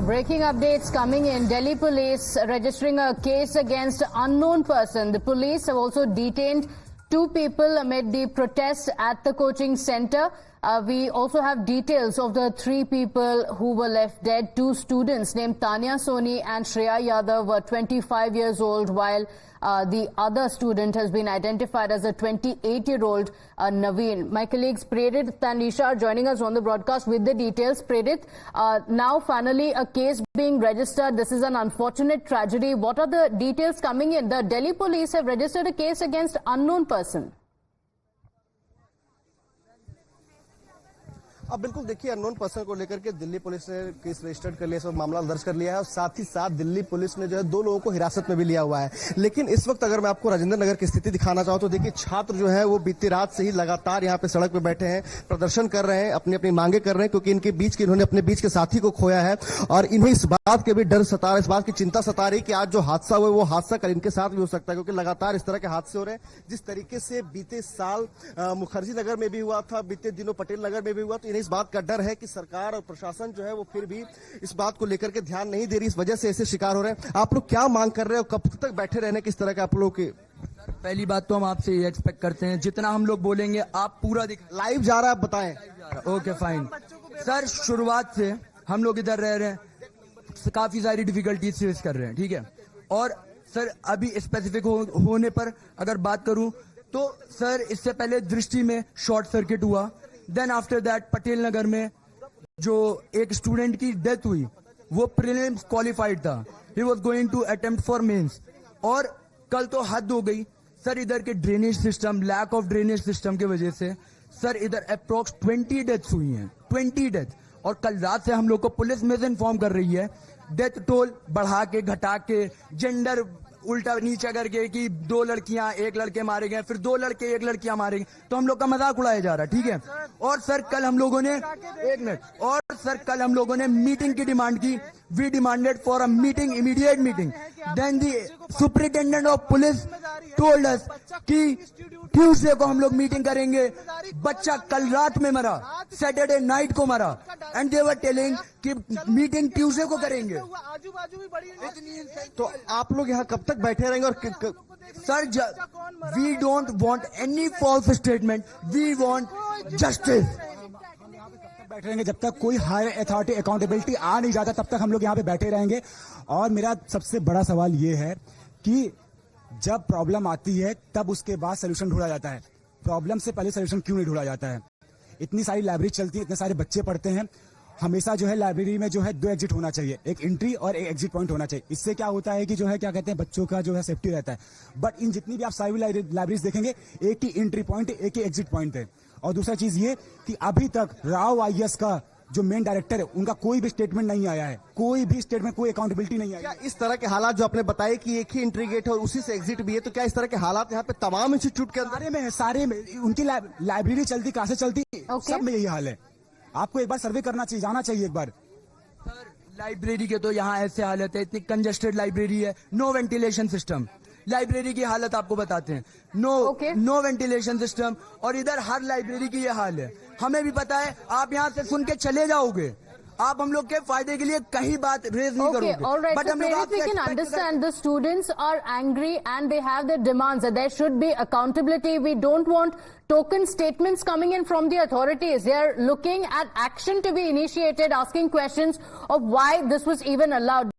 Breaking updates coming in. Delhi police registering a case against unknown person. The police have also detained 2 people amid the protests at the coaching center. We also have details of the 3 people who were left dead. 2 students named Tanya Soni and Shreya Yadav were 25 years old, while the other student has been identified as a 28-year-old Naveen. My colleagues Prerit, Tanisha are joining us on the broadcast with the details. Prerit, now finally a case being registered. This is an unfortunate tragedy. What are the details coming in? The Delhi police have registered a case against unknown person. अब बिल्कुल देखिए, unknown person को लेकर के Delhi police ने case registered कर लिया, सब मामला दर्ज कर लिया है और साथ ही साथ दिल्ली पुलिस ने जो है 2 लोगों को हिरासत में भी लिया हुआ है। लेकिन इस वक्त अगर मैं आपको राजेंद्र नगर की स्थिति दिखाना चाहूं तो देखिए, छात्र जो है वो बीती रात से ही लगातार यहाँ पे सड़क पे बैठे हैं, प्रदर्शन कर रहे हैं, अपनी अपनी मांगे कर रहे हैं, क्योंकि इन्होंने अपने बीच के साथी को खोया है और इन्हें इस बात के भी डर सता रहा है, इस बात की चिंता सता रही कि आज जो हादसा हुआ वो हादसा कल इनके साथ भी हो सकता है, क्योंकि लगातार इस तरह के हादसे हो रहे हैं। जिस तरीके से बीते साल मुखर्जी नगर में भी हुआ था, बीते दिनों पटेल नगर में भी हुआ, तो इन्हें इस बात का डर है कि सरकार और प्रशासन जो है वो फिर भी इस बात को लेकर के ध्यान नहीं दे रही, इस वजह से ऐसे शिकार हो रहे हैं। आप लोग क्या मांग कर रहे हो, कब तक बैठे रहने, किस तरह के आप लोग के? पहली बात तो हम आपसे ये एक्सपेक्ट करते हैं, जितना हम लोग बोलेंगे आप पूरा लाइव जा रहा है, आप बताएं। ओके फाइन सर, शुरुआत से हम लोग इधर रह रहे हैं, काफी सारी डिफिकल्टीज फेस कर रहे हैं, ठीक है। और सर अभी स्पेसिफिक होने पर अगर बात करूं तो सर इससे पहले दृष्टि में शॉर्ट सर्किट हुआ, then after that Patel Nagar में जो एक स्टूडेंट की डेथ हुई वो प्रीलिम्स क्वालिफाइड था, he was going to attempt for mains. और कल तो हद हो गई सर, इधर के drainage system, lack of drainage system की वजह से सर इधर अप्रोक्स 20 डेथ्स हुई हैं, 20 डेथ। और कल रात से हम लोग को पुलिस में से इन्फॉर्म कर रही है डेथ टोल बढ़ा के घटा के, जेंडर उल्टा नीचे करके कि 2 लड़कियां 1 लड़के मारे गए, फिर 2 लड़के 1 लड़कियां मारे गए, तो हम लोग का मजाक उड़ाया जा रहा है, ठीक है। और सर कल हम लोगों ने मीटिंग की डिमांड की, we demanded for a meeting, immediate meeting. Then the superintendent of police told us कि ट्यूसडे को हम लोग मीटिंग करेंगे। बच्चा कल रात में मरा, सैटरडे नाइट को मरा, एंड दे वर टेलिंग कि मीटिंग ट्यूसडे को करेंगे। तो आप लोग यहाँ कब तक बैठे रहेंगे? और sir we don't want any false statement, we want justice. बैठे रहेंगे जब तक कोई हायर अथॉरिटी अकाउंटेबिलिटी आ नहीं जाता, तब तक हम लोग यहाँ पे बैठे रहेंगे। और मेरा सबसे बड़ा सवाल ये है कि जब प्रॉब्लम आती है तब उसके बाद सोल्यूशन ढूंढा जाता है, प्रॉब्लम से पहले सोल्यूशन क्यों नहीं ढूंढा जाता है? इतनी सारी लाइब्रेरी चलती है, इतने सारे बच्चे पढ़ते हैं, हमेशा जो है लाइब्रेरी में जो है 2 एग्जिट होना चाहिए, एक एंट्री और एक एग्जिट पॉइंट होना चाहिए। इससे क्या होता है कि जो है क्या कहते हैं, बच्चों का जो है सेफ्टी रहता है। बट इन जितनी भी आप सारी लाइब्रेरीज देखेंगे, एक ही एंट्री पॉइंट, एक ही एग्जिट पॉइंट है। और दूसरा चीज ये कि अभी तक राव आईएएस का जो मेन डायरेक्टर है उनका कोई भी स्टेटमेंट नहीं आया है, कोई भी स्टेटमेंट, कोई अकाउंटेबिलिटी नहीं आई। क्या इस तरह के हालात जो आपने बताए कि एक ही एंट्री गेट है और उसी से एग्जिट भी है, तो क्या इस तरह के हालात यहाँ पे तमाम इंस्टीट्यूट के अंदर सारे में उनकी लाइब्रेरी चलती, क्लासेस चलती, सब में यही हाल है? आपको एक बार सर्वे करना चाहिए, जाना चाहिए एक बार। सर लाइब्रेरी के तो यहाँ ऐसे हालत है, इतनी कंजेस्टेड लाइब्रेरी है, नो वेंटिलेशन सिस्टम। लाइब्रेरी की हालत आपको बताते हैं, नो वेंटिलेशन सिस्टम। और इधर हर लाइब्रेरी की ये हाल है, हमें भी पता है। आप यहाँ से सुन के चले जाओगे, आप हम लोग के फायदे के लिए कहीं बात रेज नहीं करोगे। Alright, but so we can understand the students are angry and they have their demands that there should be accountability. We don't want token statements coming in from the authorities. They are looking at action to be initiated, asking questions of why this was even allowed.